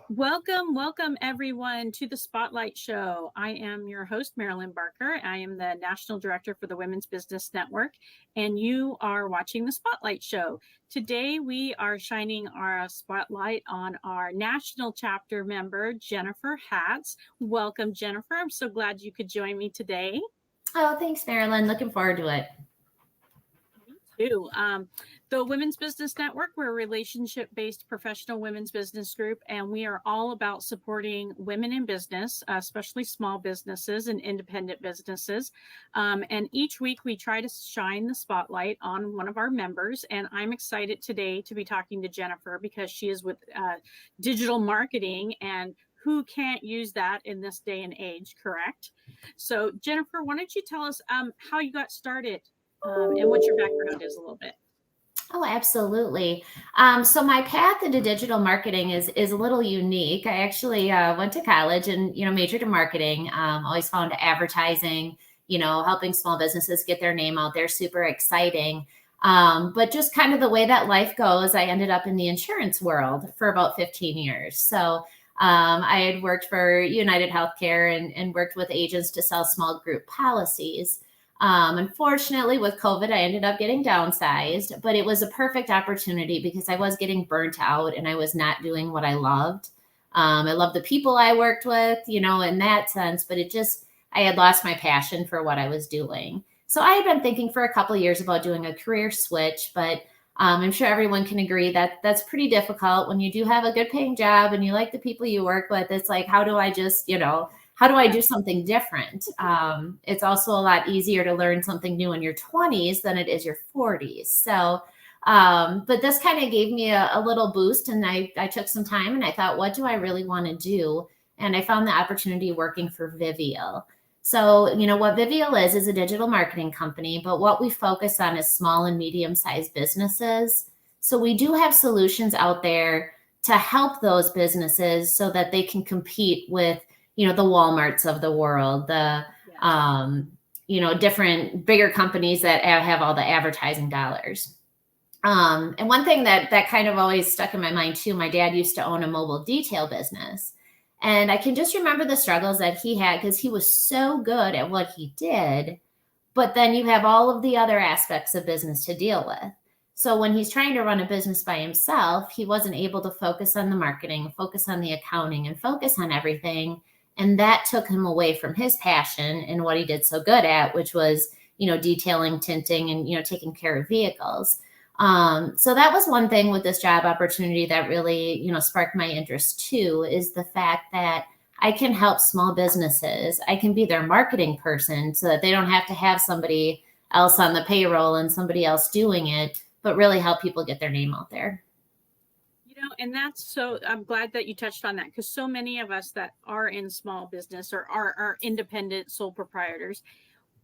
Welcome everyone to the Spotlight Show. I am your host, Marilyn Barker. I am the National Director for the Women's Business Network, and you are watching the Spotlight Show. Today, we are shining our spotlight on our national chapter member, Jennifer Hatz. Welcome, Jennifer. I'm so glad you could join me today. Oh, thanks, Marilyn. Looking forward to it. Me too. The Women's Business Network, we're a relationship-based professional women's business group, and we are all about supporting women in business, especially small businesses and independent businesses. And each week we try to shine the spotlight on one of our members, and I'm excited today to be talking to Jennifer because she is with digital marketing, and who can't use that in this day and age, correct? So Jennifer, why don't you tell us how you got started and what your background is a little bit. Oh, absolutely. So my path into digital marketing is a little unique. I actually went to college and majored in marketing. Always found advertising, helping small businesses get their name out there, super exciting. But just kind of the way that life goes, I ended up in the insurance world for about 15 years. So I had worked for United Healthcare and worked with agents to sell small group policies. Unfortunately, with COVID, I ended up getting downsized, but it was a perfect opportunity because I was getting burnt out and I was not doing what I loved. I love the people I worked with, in that sense, but I had lost my passion for what I was doing. So I had been thinking for a couple of years about doing a career switch, but I'm sure everyone can agree that that's pretty difficult when you do have a good paying job and you like the people you work with. It's like, how do I do something different? It's also a lot easier to learn something new in your 20s than it is your 40s. So, but this kind of gave me a little boost, and I took some time and I thought, what do I really want to do? And I found the opportunity working for Vivial. So, what Vivial is a digital marketing company, but what we focus on is small and medium-sized businesses. So we do have solutions out there to help those businesses so that they can compete with the Walmarts of the world, the different bigger companies that have all the advertising dollars. And one thing that kind of always stuck in my mind too, my dad used to own a mobile detail business. And I can just remember the struggles that he had because he was so good at what he did. But then you have all of the other aspects of business to deal with. So when he's trying to run a business by himself, he wasn't able to focus on the marketing, focus on the accounting, and focus on everything. And that took him away from his passion and what he did so good at, which was, detailing, tinting, and, taking care of vehicles. So that was one thing with this job opportunity that really, sparked my interest too, is the fact that I can help small businesses. I can be their marketing person so that they don't have to have somebody else on the payroll and somebody else doing it, but really help people get their name out there. And I'm glad that you touched on that, because so many of us that are in small business or are independent sole proprietors,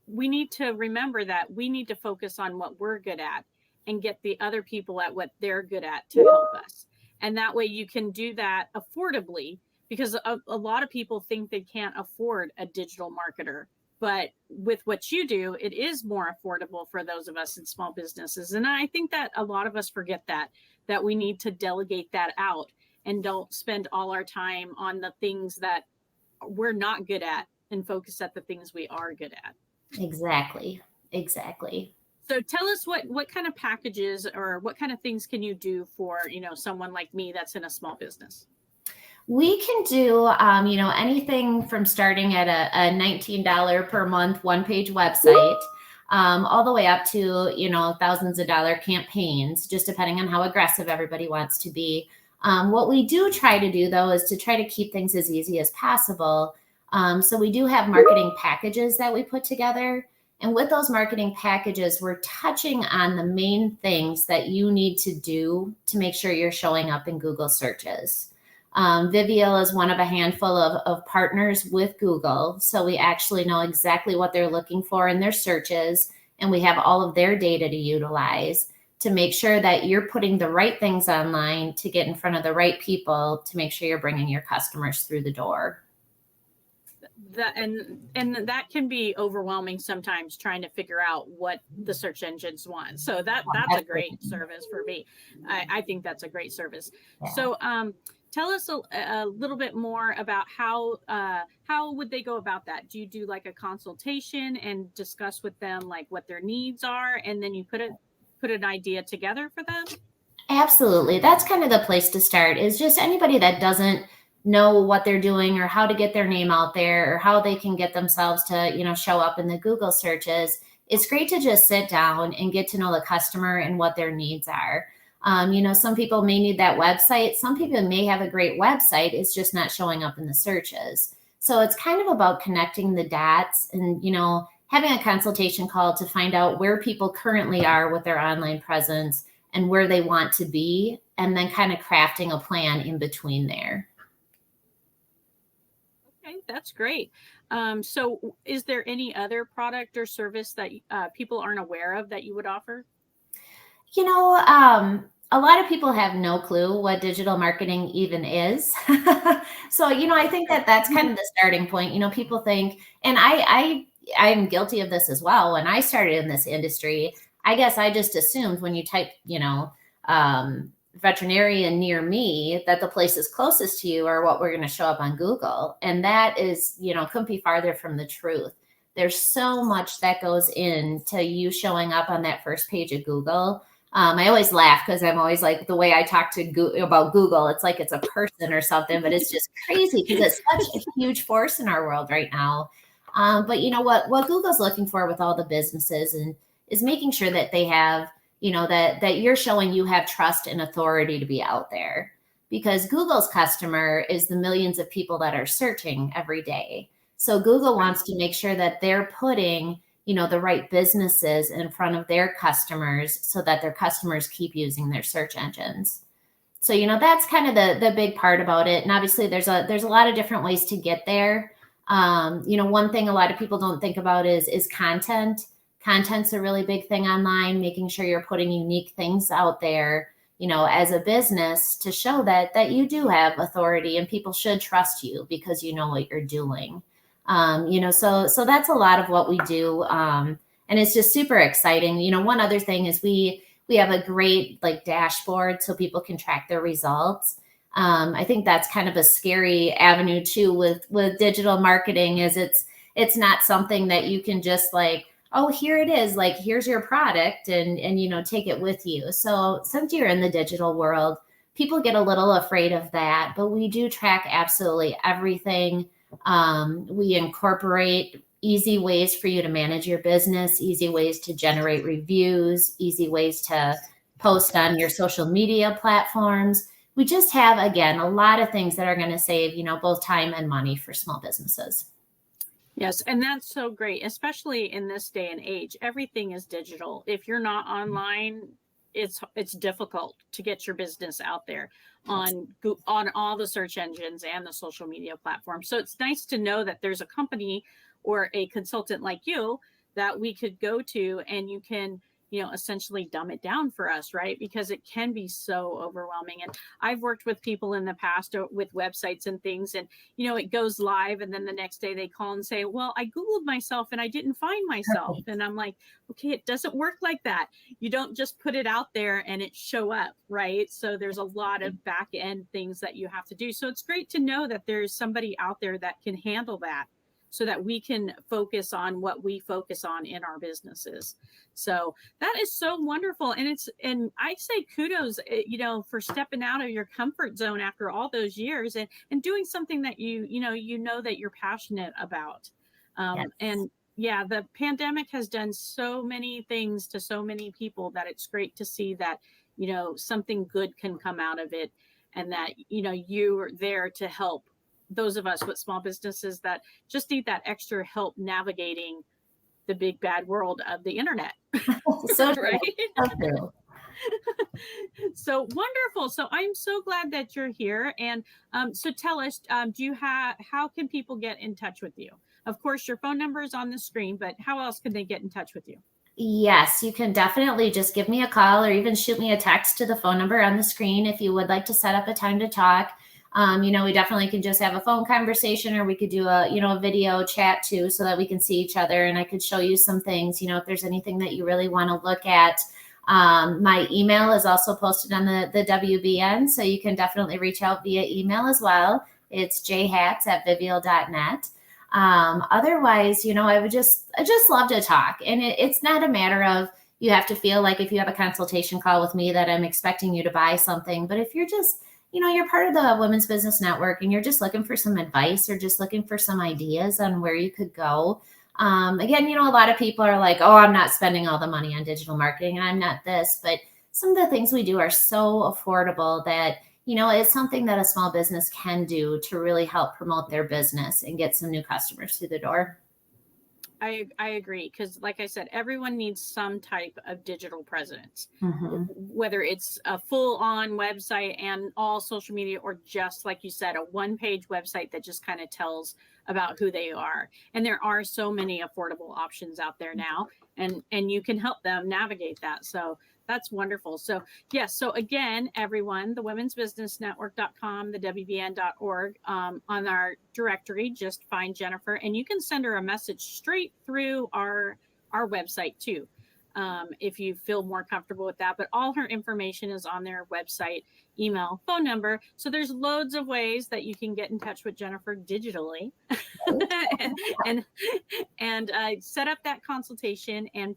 we need to remember that we need to focus on what we're good at and get the other people at what they're good at to help us. And that way you can do that affordably, because a lot of people think they can't afford a digital marketer. But with what you do, it is more affordable for those of us in small businesses. And I think that a lot of us forget that we need to delegate that out and don't spend all our time on the things that we're not good at and focus at the things we are good at. Exactly. So tell us what kind of packages or what kind of things can you do for, someone like me that's in a small business? We can do, anything from starting at a $19 per month one-page website, all the way up to, thousands of dollar campaigns, just depending on how aggressive everybody wants to be. What we do try to do, though, is to try to keep things as easy as possible. So we do have marketing packages that we put together. And with those marketing packages, we're touching on the main things that you need to do to make sure you're showing up in Google searches. Vivial is one of a handful of partners with Google. So we actually know exactly what they're looking for in their searches, and we have all of their data to utilize to make sure that you're putting the right things online to get in front of the right people to make sure you're bringing your customers through the door. And that can be overwhelming sometimes, trying to figure out what the search engines want. So that's a great service for me. I think that's a great service. Yeah. So Tell us a little bit more about how would they go about that? Do you do like a consultation and discuss with them like what their needs are, and then you put an idea together for them? Absolutely. That's kind of the place to start, is just anybody that doesn't know what they're doing or how to get their name out there or how they can get themselves to, show up in the Google searches. It's great to just sit down and get to know the customer and what their needs are. Some people may need that website. Some people may have a great website. It's just not showing up in the searches. So it's kind of about connecting the dots and, having a consultation call to find out where people currently are with their online presence and where they want to be, and then kind of crafting a plan in between there. Okay, that's great. So is there any other product or service that people aren't aware of that you would offer? A lot of people have no clue what digital marketing even is. So, I think that that's kind of the starting point. People think, and I'm guilty of this as well. When I started in this industry, I guess I just assumed when you type, veterinarian near me, that the places closest to you are what we're going to show up on Google. And that is, couldn't be farther from the truth. There's so much that goes into you showing up on that first page of Google. I always laugh because I'm always like, the way I talk to about Google, it's like it's a person or something, but it's just crazy because it's such a huge force in our world right now. But what Google's looking for with all the businesses and is making sure that they have, that you're showing you have trust and authority to be out there, because Google's customer is the millions of people that are searching every day. So Google wants to make sure that they're putting, the right businesses in front of their customers so that their customers keep using their search engines. So, that's kind of the big part about it. And obviously there's a lot of different ways to get there. One thing a lot of people don't think about is content. Content's a really big thing online, making sure you're putting unique things out there, as a business to show that you do have authority and people should trust you because you know what you're doing. So that's a lot of what we do. And it's just super exciting. One other thing is we have a great dashboard so people can track their results. I think that's kind of a scary avenue too with digital marketing, is it's not something that you can just oh, here it is, here's your product and take it with you. So since you're in the digital world, people get a little afraid of that, but we do track absolutely everything. We incorporate easy ways for you to manage your business, easy ways to generate reviews, easy ways to post on your social media platforms. We just have, again, a lot of things that are going to save, both time and money for small businesses. Yes, and that's so great, especially in this day and age. Everything is digital. If you're not online, it's difficult to get your business out there on all the search engines and the social media platforms. So it's nice to know that there's a company or a consultant like you that we could go to, and you can essentially dumb it down for us, right? Because it can be so overwhelming. And I've worked with people in the past with websites and things, and it goes live, and then the next day they call and say, well, I Googled myself and I didn't find myself. And I'm like, okay, it doesn't work like that. You don't just put it out there and it show up, right? So there's a lot of back end things that you have to do. So it's great to know that there's somebody out there that can handle that, so that we can focus on what we focus on in our businesses. So that is so wonderful. And I say kudos, for stepping out of your comfort zone after all those years and doing something that you know that you're passionate about. Yes. And yeah, the pandemic has done so many things to so many people that it's great to see that, something good can come out of it, and that, you're there to help those of us with small businesses that just need that extra help navigating the big bad world of the internet. So right? So true. So wonderful. So I'm so glad that you're here. And so tell us, how can people get in touch with you? Of course, your phone number is on the screen, but how else can they get in touch with you? Yes, you can definitely just give me a call or even shoot me a text to the phone number on the screen if you would like to set up a time to talk. We definitely can just have a phone conversation, or we could do a video chat too, so that we can see each other and I could show you some things, if there's anything that you really want to look at. My email is also posted on the WBN, so you can definitely reach out via email as well. It's jhatz@vivial.net. Otherwise, I just love to talk. And it's not a matter of you have to feel like if you have a consultation call with me that I'm expecting you to buy something. But if you're just, you're part of the Women's Business Network and you're just looking for some advice or just looking for some ideas on where you could go. Again, a lot of people are like, oh, I'm not spending all the money on digital marketing and I'm not this, but some of the things we do are so affordable that, it's something that a small business can do to really help promote their business and get some new customers through the door. I agree, because like I said, everyone needs some type of digital presence, whether it's a full-on website and all social media, or just like you said, a one-page website that just kind of tells about who they are. And there are so many affordable options out there now, and you can help them navigate that. So that's wonderful. So yes. So again, everyone, the womensbusinessnetwork.com, the WBN.org, on our directory, just find Jennifer and you can send her a message straight through our website too. If you feel more comfortable with that, but all her information is on their website, email, phone number. So there's loads of ways that you can get in touch with Jennifer digitally and set up that consultation and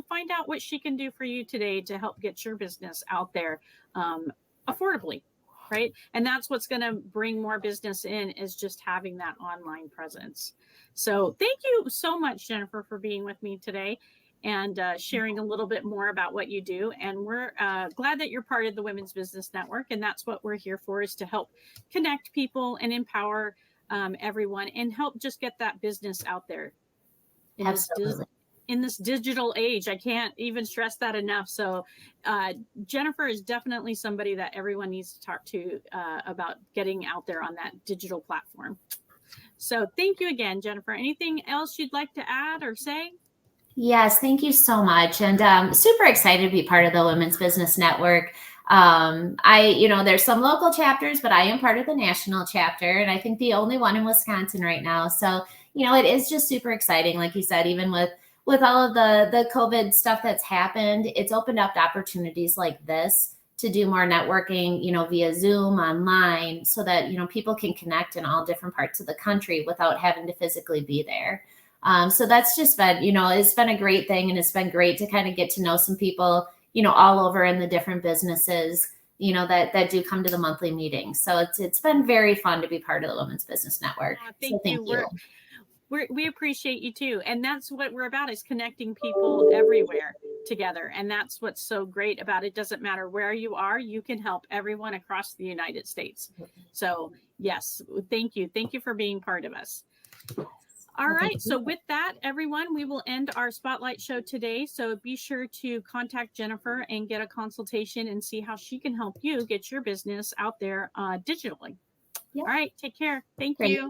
find out what she can do for you today to help get your business out there affordably, right? And that's what's going to bring more business in, is just having that online presence. So thank you so much, Jennifer, for being with me today and sharing a little bit more about what you do. And we're glad that you're part of the Women's Business Network. And that's what we're here for, is to help connect people and empower everyone and help just get that business out there. Absolutely. In this digital age. I can't even stress that enough. So Jennifer is definitely somebody that everyone needs to talk to about getting out there on that digital platform. So thank you again, Jennifer. Anything else you'd like to add or say? Yes, thank you so much. And super excited to be part of the Women's Business Network. There's some local chapters, but I am part of the national chapter, and I think the only one in Wisconsin right now. So, it is just super exciting. Like you said, even with all of the COVID stuff that's happened, it's opened up opportunities like this to do more networking, via Zoom, online, so that, people can connect in all different parts of the country without having to physically be there. So that's just been, it's been a great thing. And it's been great to kind of get to know some people, all over in the different businesses, that do come to the monthly meetings. So it's been very fun to be part of the Women's Business Network. Thank you. We appreciate you too. And that's what we're about, is connecting people everywhere together. And that's what's so great about it. Doesn't matter where you are, you can help everyone across the United States. So yes, thank you. Thank you for being part of us. All right. So with that, everyone, we will end our spotlight show today. So be sure to contact Jennifer and get a consultation and see how she can help you get your business out there digitally. All right. Take care. Thank you.